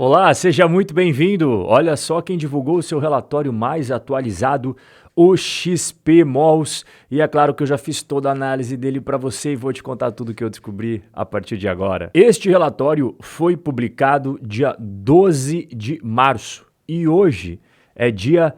Olá, seja muito bem-vindo. Olha só quem divulgou o seu relatório mais atualizado, o XP Malls. E é claro que eu já fiz toda a análise dele para você e vou te contar tudo que eu descobri a partir de agora. Este relatório foi publicado dia 12 de março e hoje é dia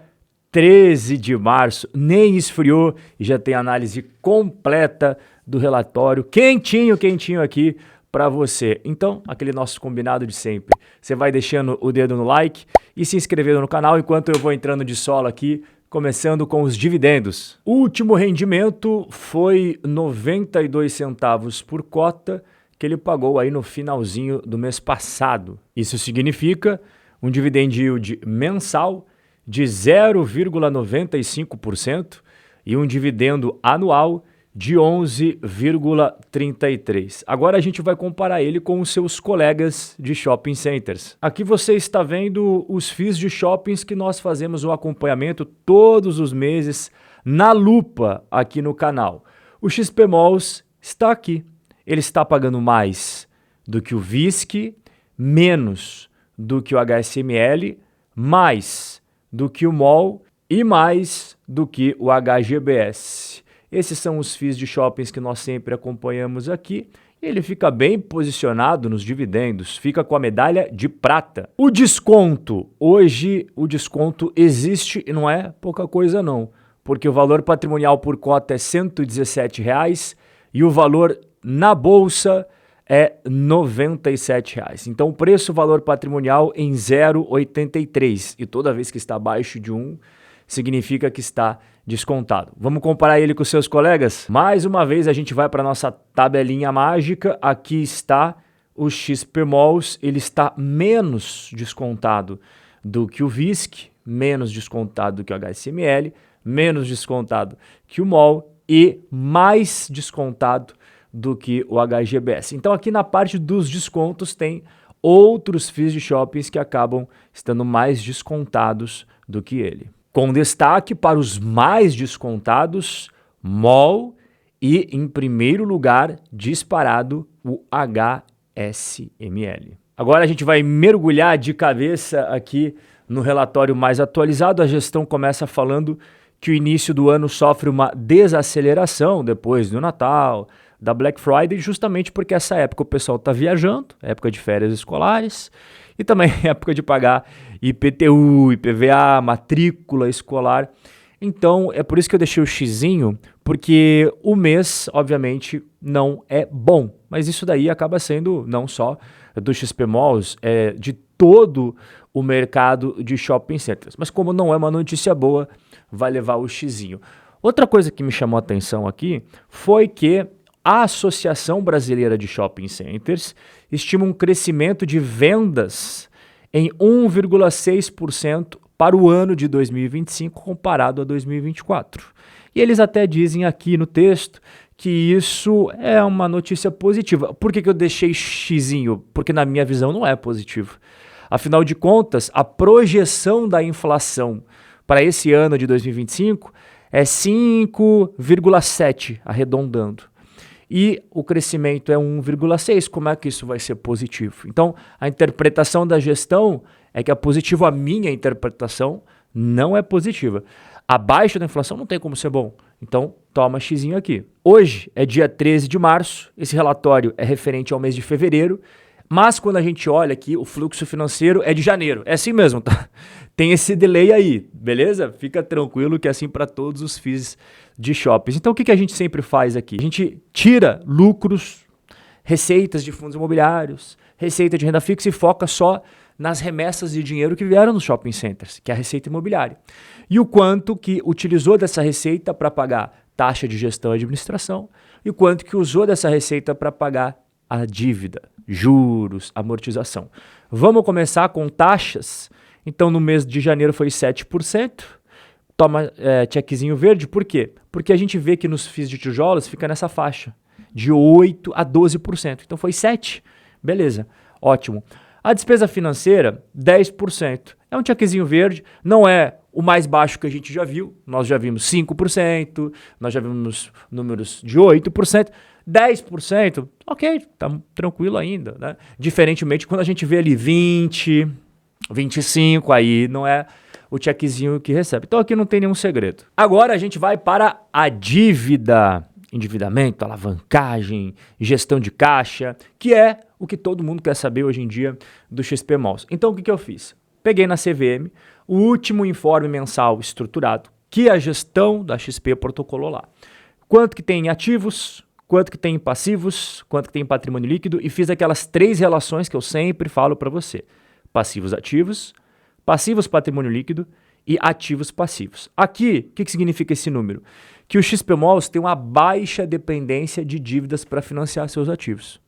13 de março. Nem esfriou e já tem análise completa do relatório. Quentinho aqui para você. Então, aquele nosso combinado de sempre. Você vai deixando o dedo no like e se inscrevendo no canal enquanto eu vou entrando de solo aqui, começando com os dividendos. O último rendimento foi 92 centavos por cota que ele pagou aí no finalzinho do mês passado. Isso significa um dividend yield mensal de 0,95% e um dividendo anual de 11,33. Agora a gente vai comparar ele com os seus colegas de shopping centers. Aqui você está vendo os FIIs de shoppings que nós fazemos o acompanhamento todos os meses na lupa aqui no canal. O XP Malls está aqui. Ele está pagando mais do que o VISC, menos do que o HSML, mais do que o MOL e mais do que o HGBS. Esses são os FIIs de shoppings que nós sempre acompanhamos aqui. Ele fica bem posicionado nos dividendos, fica com a medalha de prata. O desconto, hoje o desconto existe e não é pouca coisa não, porque o valor patrimonial por cota é R$ 117,00 e o valor na bolsa é R$ 97,00. Então o preço valor patrimonial em 0,83 e toda vez que está abaixo de 1, significa que está descontado. Vamos comparar ele com seus colegas? Mais uma vez a gente vai para a nossa tabelinha mágica. Aqui está o XP Malls, ele está menos descontado do que o VISC, menos descontado do que o HSML, menos descontado que o MOL e mais descontado do que o HGBS. Então aqui na parte dos descontos tem outros FIIs de shoppings que acabam estando mais descontados do que ele. Com destaque para os mais descontados, MOL e, em primeiro lugar, disparado, o HSML. Agora a gente vai mergulhar de cabeça aqui no relatório mais atualizado. A gestão começa falando que o início do ano sofre uma desaceleração depois do Natal, da Black Friday, justamente porque essa época o pessoal está viajando, época de férias escolares, e também época de pagar IPTU, IPVA, matrícula escolar. Então, é por isso que eu deixei o xizinho, porque o mês, obviamente, não é bom. Mas isso daí acaba sendo não só do XP Malls, é de todo o mercado de shopping centers. Mas como não é uma notícia boa, vai levar o xizinho. Outra coisa que me chamou a atenção aqui foi que a Associação Brasileira de Shopping Centers estima um crescimento de vendas em 1,6% para o ano de 2025 comparado a 2024. E eles até dizem aqui no texto que isso é uma notícia positiva. Por que eu deixei xizinho? Porque na minha visão não é positivo. Afinal de contas, a projeção da inflação para esse ano de 2025 é 5,7, arredondando. E o crescimento é 1,6. Como é que isso vai ser positivo? Então, a interpretação da gestão é que é positivo. A minha interpretação não é positiva. Abaixo da inflação não tem como ser bom. Então, toma xizinho aqui. Hoje é dia 13 de março. Esse relatório é referente ao mês de fevereiro. Mas quando a gente olha aqui, o fluxo financeiro é de janeiro. É assim mesmo, tá? Tem esse delay aí, beleza? Fica tranquilo que é assim para todos os FIIs de shoppings. Então o que a gente sempre faz aqui? A gente tira lucros, receitas de fundos imobiliários, receita de renda fixa e foca só nas remessas de dinheiro que vieram nos shopping centers, que é a receita imobiliária. E o quanto que utilizou dessa receita para pagar taxa de gestão e administração e o quanto que usou dessa receita para pagar a dívida, juros, amortização. Vamos começar com taxas. Então, no mês de janeiro foi 7%. Toma chequezinho verde. Por quê? Porque a gente vê que nos FIIs de tijolos fica nessa faixa de 8% a 12%. Então, foi 7%. Beleza, ótimo. A despesa financeira, 10%. É um chequezinho verde. Não é o mais baixo que a gente já viu. Nós já vimos 5%, nós já vimos números de 8%. 10%, ok, tá tranquilo ainda, né? Diferentemente quando a gente vê ali 20, 25, aí não é o checkzinho que recebe. Então aqui não tem nenhum segredo. Agora a gente vai para a dívida, endividamento, alavancagem, gestão de caixa, que é o que todo mundo quer saber hoje em dia do XP Malls. Então o que eu fiz? Peguei na CVM o último informe mensal estruturado que a gestão da XP protocolou lá. Quanto que tem em ativos, quanto que tem em passivos, quanto que tem em patrimônio líquido, e fiz aquelas 3 relações que eu sempre falo para você. Passivos ativos, passivos patrimônio líquido e ativos passivos. Aqui, o que significa esse número? Que o XP Malls tem uma baixa dependência de dívidas para financiar seus ativos.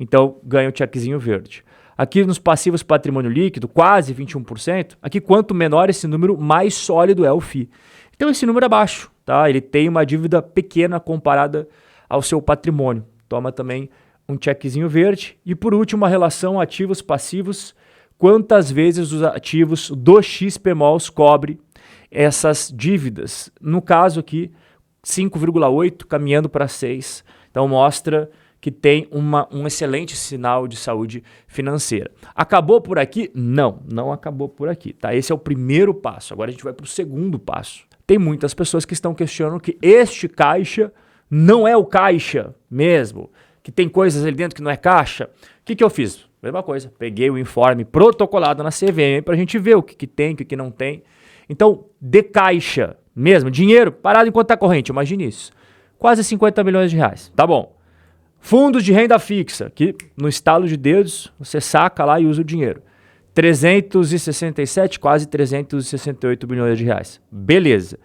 Então, ganha o checkzinho verde. Aqui nos passivos patrimônio líquido, quase 21%. Aqui, quanto menor esse número, mais sólido é o FII. Então, esse número é baixo, tá? Ele tem uma dívida pequena comparada ao seu patrimônio. Toma também um checkzinho verde. E, por último, a relação ativos passivos. Quantas vezes os ativos do XP Malls cobre essas dívidas? No caso aqui, 5,8 caminhando para 6. Então mostra que tem um excelente sinal de saúde financeira. Acabou por aqui? Não, não acabou por aqui. Tá? Esse é o primeiro passo. Agora a gente vai para o segundo passo. Tem muitas pessoas que estão questionando que este caixa não é o caixa mesmo, que tem coisas ali dentro que não é caixa. O que eu fiz? Mesma coisa, peguei o informe protocolado na CVM para a gente ver o que tem, o que não tem. Então, de caixa mesmo, dinheiro parado em conta corrente, imagine isso. Quase 50 milhões de reais, tá bom. Fundos de renda fixa, que no estalo de dedos você saca lá e usa o dinheiro. 367, quase 368 milhões de reais. Beleza.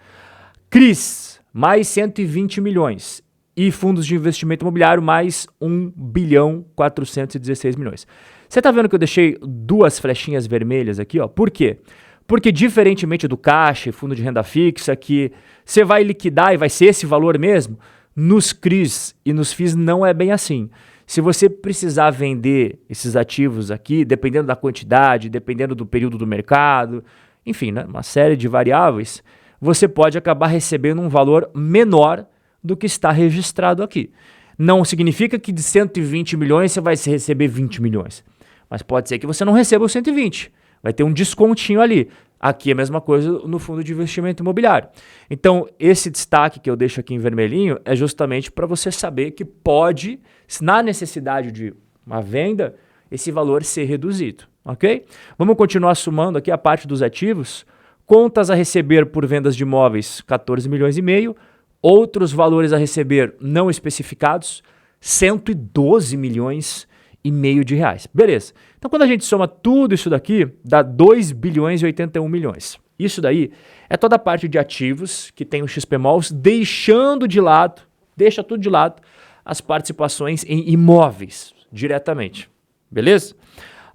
CRIs, mais 120 milhões. E fundos de investimento imobiliário, mais 1 bilhão 416 milhões. Você está vendo que eu deixei 2 flechinhas vermelhas aqui, ó? Por quê? Porque diferentemente do caixa e fundo de renda fixa, que você vai liquidar e vai ser esse valor mesmo, nos CRIs e nos FIIs não é bem assim. Se você precisar vender esses ativos aqui, dependendo da quantidade, dependendo do período do mercado, enfim, né, uma série de variáveis, você pode acabar recebendo um valor menor do que está registrado aqui. Não significa que de 120 milhões você vai receber 20 milhões, mas pode ser que você não receba os 120, vai ter um descontinho ali. Aqui é a mesma coisa no fundo de investimento imobiliário. Então, esse destaque que eu deixo aqui em vermelhinho é justamente para você saber que pode, na necessidade de uma venda, esse valor ser reduzido, ok? Vamos continuar somando aqui a parte dos ativos. Contas a receber por vendas de imóveis, 14 milhões e meio. Outros valores a receber não especificados, 112 milhões e meio de reais. Beleza. Então, quando a gente soma tudo isso daqui, dá 2 bilhões e 81 milhões. Isso daí é toda a parte de ativos que tem o XP Malls, deixando de lado, deixa tudo de lado, as participações em imóveis diretamente. Beleza?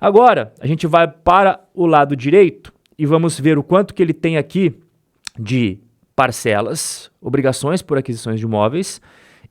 Agora, a gente vai para o lado direito e vamos ver o quanto que ele tem aqui de parcelas, obrigações por aquisições de imóveis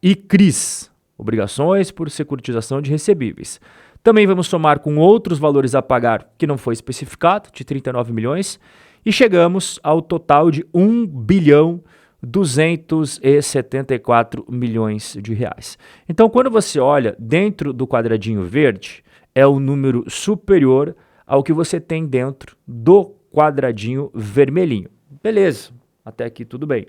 e CRIs, obrigações por securitização de recebíveis. Também vamos somar com outros valores a pagar que não foi especificado, de 39 milhões, e chegamos ao total de 1 bilhão 274 milhões de reais. Então, quando você olha dentro do quadradinho verde, é o número superior ao que você tem dentro do quadradinho vermelhinho. Beleza, até aqui tudo bem.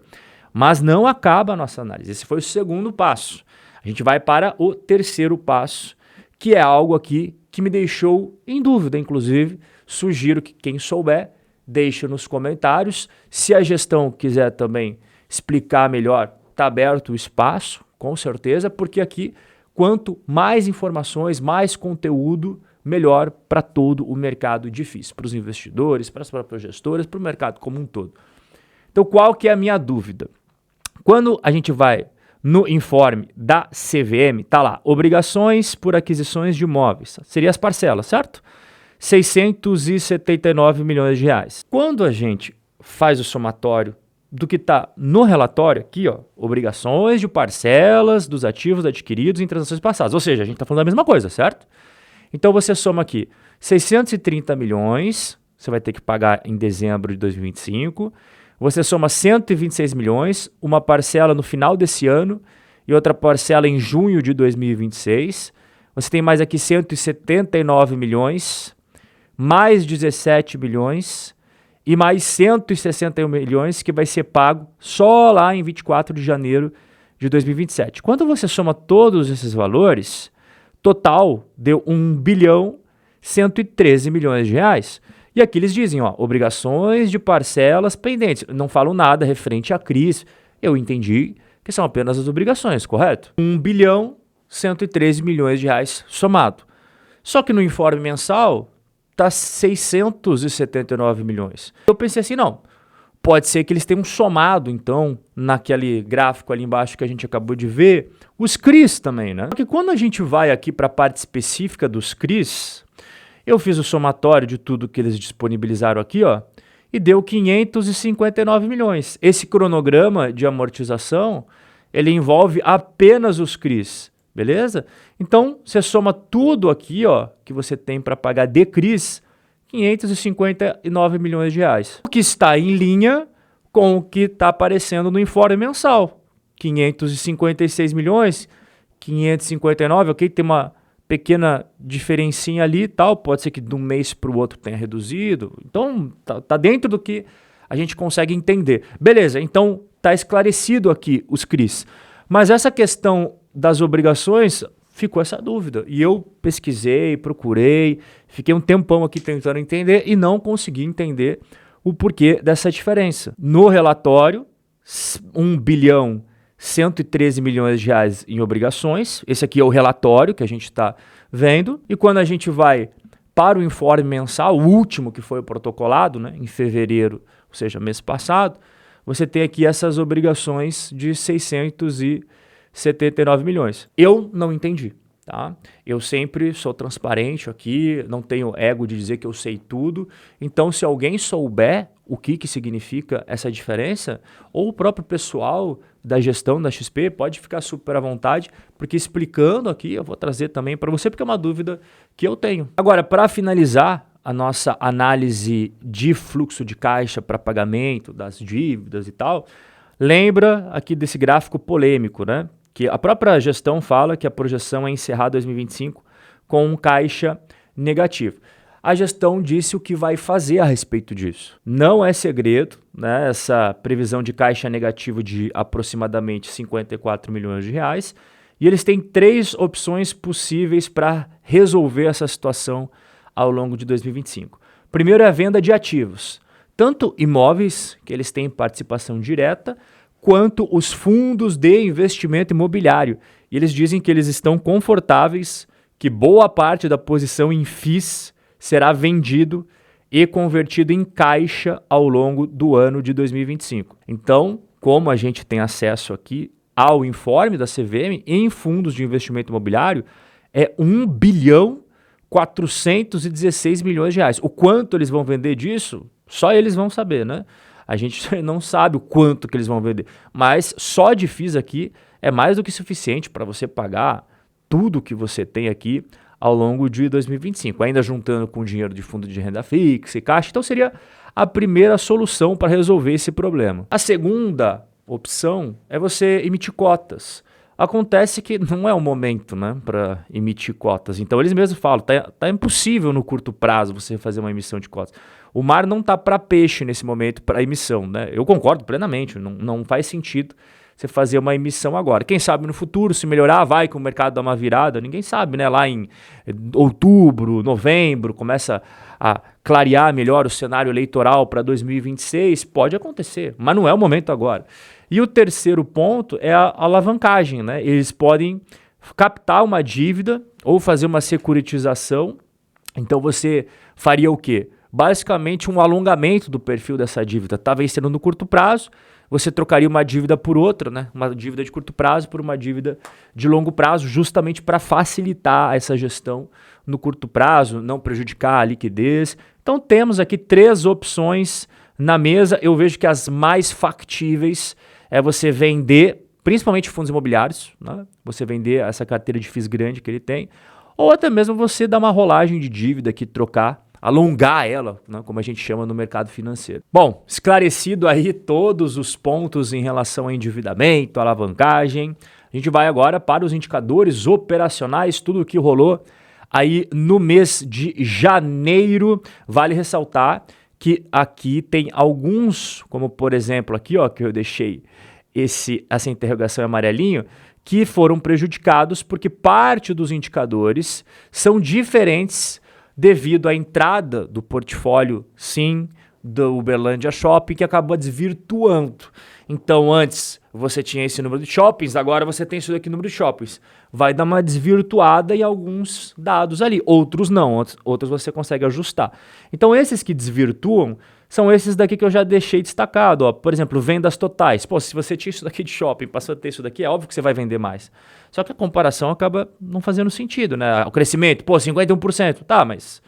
Mas não acaba a nossa análise. Esse foi o segundo passo. A gente vai para o terceiro passo, que é algo aqui que me deixou em dúvida. Inclusive, sugiro que quem souber, deixe nos comentários. Se a gestão quiser também explicar melhor, está aberto o espaço, com certeza, porque aqui, quanto mais informações, mais conteúdo, melhor para todo o mercado de FIIs, para os investidores, para as próprias gestoras, para o mercado como um todo. Então, qual que é a minha dúvida? Quando a gente vai no informe da CVM, tá lá, obrigações por aquisições de imóveis, seria as parcelas, certo? 679 milhões de reais. Quando a gente faz o somatório do que está no relatório aqui, ó, obrigações de parcelas dos ativos adquiridos em transações passadas, ou seja, a gente está falando da mesma coisa, certo? Então você soma aqui 630 milhões, você vai ter que pagar em dezembro de 2025, você soma 126 milhões, uma parcela no final desse ano e outra parcela em junho de 2026. Você tem mais aqui 179 milhões, mais 17 milhões e mais 161 milhões que vai ser pago só lá em 24 de janeiro de 2027. Quando você soma todos esses valores, total deu 1 bilhão 113 milhões de reais. E aqui eles dizem, ó, obrigações de parcelas pendentes. Não falam nada referente à CRIs. Eu entendi que são apenas as obrigações, correto? 1 bilhão 113 milhões de reais somado. Só que no informe mensal está 679 milhões. Eu pensei assim, não, pode ser que eles tenham somado, então, naquele gráfico ali embaixo que a gente acabou de ver, os CRIs também, né? Porque quando a gente vai aqui para a parte específica dos CRIs, eu fiz o somatório de tudo que eles disponibilizaram aqui, ó, e deu 559 milhões. Esse cronograma de amortização, ele envolve apenas os CRIs. Beleza? Então, você soma tudo aqui, ó, que você tem para pagar de CRIs, 559 milhões de reais. O que está em linha com o que está aparecendo no informe mensal. 556 milhões, 559, ok? Tem uma pequena diferencinha ali e tal, pode ser que de um mês para o outro tenha reduzido. Então, tá dentro do que a gente consegue entender. Beleza, então tá esclarecido aqui os CRIs. Mas essa questão das obrigações, ficou essa dúvida. E eu pesquisei, procurei, fiquei um tempão aqui tentando entender e não consegui entender o porquê dessa diferença. No relatório, 1 bilhão 113 milhões de reais em obrigações. Esse aqui é o relatório que a gente está vendo. E quando a gente vai para o informe mensal, o último que foi protocolado, né, em fevereiro, ou seja, mês passado, você tem aqui essas obrigações de 679 milhões. Eu não entendi, tá? Eu sempre sou transparente aqui, não tenho ego de dizer que eu sei tudo. Então, se alguém souber o que significa essa diferença, ou o próprio pessoal da gestão da XP, pode ficar super à vontade, porque explicando aqui eu vou trazer também para você, porque é uma dúvida que eu tenho. Agora, para finalizar a nossa análise de fluxo de caixa para pagamento das dívidas e tal, lembra aqui desse gráfico polêmico, né? Que a própria gestão fala que a projeção é encerrar 2025 com um caixa negativo. A gestão disse o que vai fazer a respeito disso. Não é segredo, né, essa previsão de caixa negativo de aproximadamente 54 milhões de reais. E eles têm 3 opções possíveis para resolver essa situação ao longo de 2025. Primeiro é a venda de ativos, tanto imóveis, que eles têm participação direta, quanto os fundos de investimento imobiliário. E eles dizem que eles estão confortáveis, que boa parte da posição em FIIs será vendido e convertido em caixa ao longo do ano de 2025. Então, como a gente tem acesso aqui ao informe da CVM, em fundos de investimento imobiliário, é 1 bilhão 416 milhões de reais. O quanto eles vão vender disso, só eles vão saber, né? A gente não sabe o quanto que eles vão vender, mas só de FIIs aqui é mais do que suficiente para você pagar tudo que você tem aqui ao longo de 2025, ainda juntando com dinheiro de fundo de renda fixa e caixa. Então seria a primeira solução para resolver esse problema. A segunda opção é você emitir cotas. Acontece que não é o momento, né, para emitir cotas. Então eles mesmos falam, tá impossível no curto prazo você fazer uma emissão de cotas. O mar não tá para peixe nesse momento para emissão, né? Eu concordo plenamente, não faz sentido você fazer uma emissão agora. Quem sabe no futuro, se melhorar, vai que o mercado dá uma virada, ninguém sabe, né? Lá em outubro, novembro, começa a clarear melhor o cenário eleitoral para 2026, pode acontecer, mas não é o momento agora. E o terceiro ponto é a alavancagem, né? Eles podem captar uma dívida ou fazer uma securitização. Então você faria o quê? Basicamente um alongamento do perfil dessa dívida. Está vencendo no curto prazo, você trocaria uma dívida por outra, né? Uma dívida de curto prazo por uma dívida de longo prazo, justamente para facilitar essa gestão no curto prazo, não prejudicar a liquidez. Então temos aqui 3 opções na mesa. Eu vejo que as mais factíveis é você vender, principalmente fundos imobiliários, né? Você vender essa carteira de FIIs grande que ele tem, ou até mesmo você dar uma rolagem de dívida aqui, trocar, alongar ela, né, como a gente chama no mercado financeiro. Bom, esclarecido aí todos os pontos em relação ao endividamento, alavancagem, A gente vai agora para os indicadores operacionais, tudo o que rolou aí no mês de janeiro. Vale ressaltar que aqui tem alguns, como por exemplo aqui, ó, que eu deixei essa interrogação em amarelinho, que foram prejudicados porque parte dos indicadores são diferentes devido à entrada do portfólio SIM do Uberlândia Shopping, que acabou desvirtuando. Então antes você tinha esse número de shoppings, agora você tem isso daqui, número de shoppings. Vai dar uma desvirtuada em alguns dados ali, outros não, outros você consegue ajustar. Então esses que desvirtuam são esses daqui que eu já deixei destacado, ó. Por exemplo, vendas totais. Pô, se você tinha isso daqui de shopping, passou a ter isso daqui, é óbvio que você vai vender mais. Só que a comparação acaba não fazendo sentido, né? O crescimento, pô, 51%, tá, mas...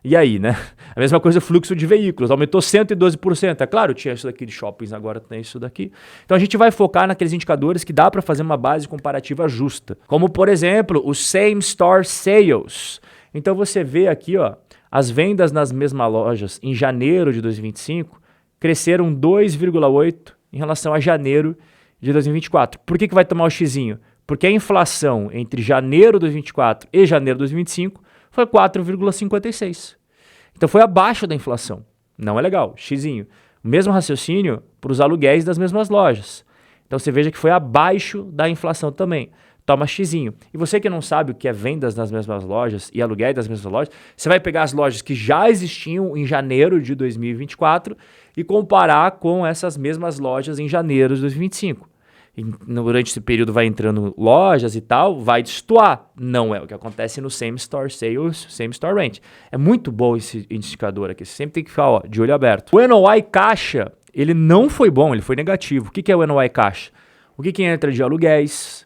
E aí, né? A mesma coisa o fluxo de veículos, aumentou 112%. É claro, tinha isso daqui de shoppings, agora tem isso daqui. Então a gente vai focar naqueles indicadores que dá para fazer uma base comparativa justa. Como, por exemplo, o Same Store Sales. Então você vê aqui, ó, as vendas nas mesmas lojas em janeiro de 2025 cresceram 2,8% em relação a janeiro de 2024. Por que vai tomar o xizinho? Porque a inflação entre janeiro de 2024 e janeiro de 2025 foi 4,56%. Então foi abaixo da inflação. Não é legal, xizinho. O mesmo raciocínio para os aluguéis das mesmas lojas. Então você veja que foi abaixo da inflação também. Toma xizinho. E você que não sabe o que é vendas nas mesmas lojas e aluguéis das mesmas lojas, você vai pegar as lojas que já existiam em janeiro de 2024 e comparar com essas mesmas lojas em janeiro de 2025. Durante esse período vai entrando lojas e tal, vai destoar. Não é o que acontece no Same Store Sales, Same Store Rent. É muito bom esse indicador aqui, você sempre tem que ficar de olho aberto. O NOI caixa, ele não foi bom, ele foi negativo. O que é o NOI caixa? O que entra de aluguéis,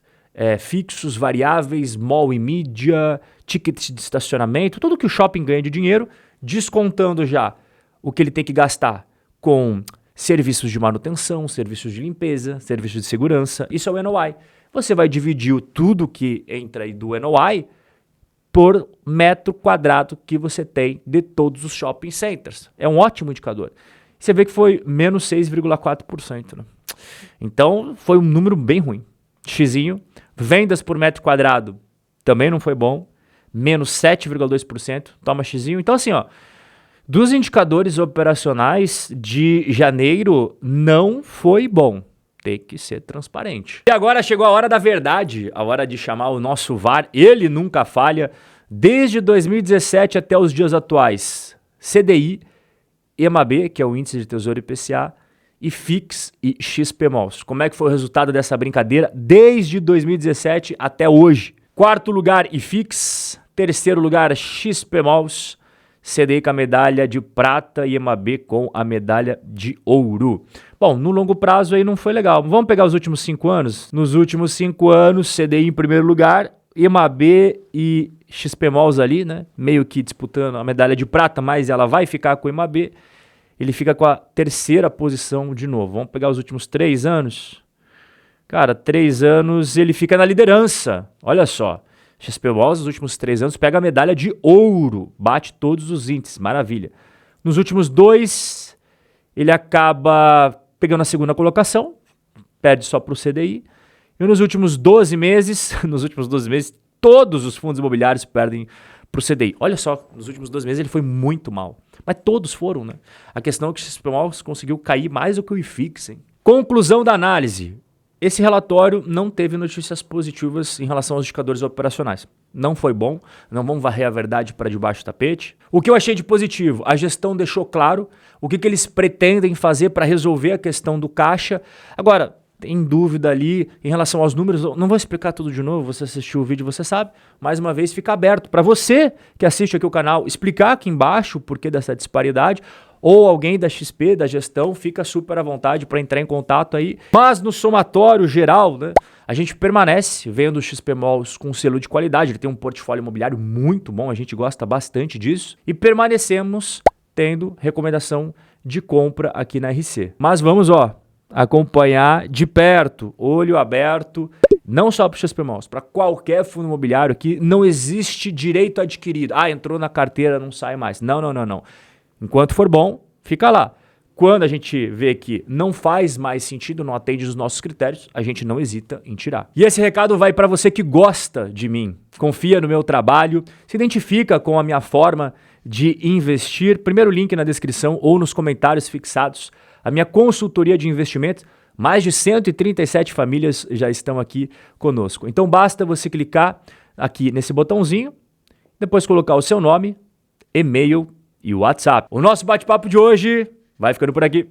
fixos, variáveis, mall e mídia, tickets de estacionamento, tudo que o shopping ganha de dinheiro, descontando já o que ele tem que gastar com serviços de manutenção, serviços de limpeza, serviços de segurança. Isso é o NOI. Você vai dividir tudo que entra aí do NOI por metro quadrado que você tem de todos os shopping centers. É um ótimo indicador. Você vê que foi menos 6,4%. Né? Então, foi um número bem ruim. Xizinho. Vendas por metro quadrado também não foi bom. Menos 7,2%. Toma xizinho. Então, assim, ó, dos indicadores operacionais de janeiro, não foi bom. Tem que ser transparente. E agora chegou a hora da verdade, a hora de chamar o nosso VAR. Ele nunca falha. Desde 2017 até os dias atuais, CDI, EMAB, que é o Índice de Tesouro IPCA, IFIX e XPMOLs. Como é que foi o resultado dessa brincadeira desde 2017 até hoje? Quarto lugar, IFIX. Terceiro lugar, XPMOLs. CDI com a medalha de prata e EMAB com a medalha de ouro. Bom, no longo prazo aí não foi legal. Vamos pegar os últimos 5 anos? Nos últimos 5 anos, CDI em primeiro lugar, EMAB e XPMOLs ali, né? Meio que disputando a medalha de prata, mas ela vai ficar com o EMAB. Ele fica com a terceira posição de novo. Vamos pegar os últimos 3 anos? Cara, 3 anos ele fica na liderança. Olha só. XPMOLs, nos últimos 3 anos, pega a medalha de ouro, bate todos os índices, maravilha. Nos últimos 2, ele acaba pegando a segunda colocação, perde só para o CDI. E nos últimos 12 meses, todos os fundos imobiliários perdem para o CDI. Olha só, nos últimos 12 meses ele foi muito mal. Mas todos foram, né? A questão é que o XPMOLs conseguiu cair mais do que o IFIX, hein? Conclusão da análise. Esse relatório não teve notícias positivas em relação aos indicadores operacionais. Não foi bom, não vamos varrer a verdade para debaixo do tapete. O que eu achei de positivo, a gestão deixou claro o que eles pretendem fazer para resolver a questão do caixa. Agora, tem dúvida ali em relação aos números, eu não vou explicar tudo de novo, você assistiu o vídeo, você sabe. Mais uma vez, fica aberto para você que assiste aqui o canal, explicar aqui embaixo o porquê dessa disparidade. Ou alguém da XP, da gestão, fica super à vontade para entrar em contato aí. Mas no somatório geral, né, a gente permanece vendo o XPMOLs com selo de qualidade. Ele tem um portfólio imobiliário muito bom, a gente gosta bastante disso. E permanecemos tendo recomendação de compra aqui na RC. Mas vamos, acompanhar de perto, olho aberto, não só para o XPMOLs, para qualquer fundo imobiliário que não existe direito adquirido. Entrou na carteira, não sai mais. Não. Enquanto for bom, fica lá. quando a gente vê que não faz mais sentido, não atende os nossos critérios, a gente não hesita em tirar. E esse recado vai para você que gosta de mim, confia no meu trabalho, se identifica com a minha forma de investir. Primeiro link na descrição ou nos comentários fixados. A minha consultoria de investimentos, mais de 137 famílias já estão aqui conosco. Então basta você clicar aqui nesse botãozinho, depois colocar o seu nome, e-mail e WhatsApp. O nosso bate-papo de hoje vai ficando por aqui.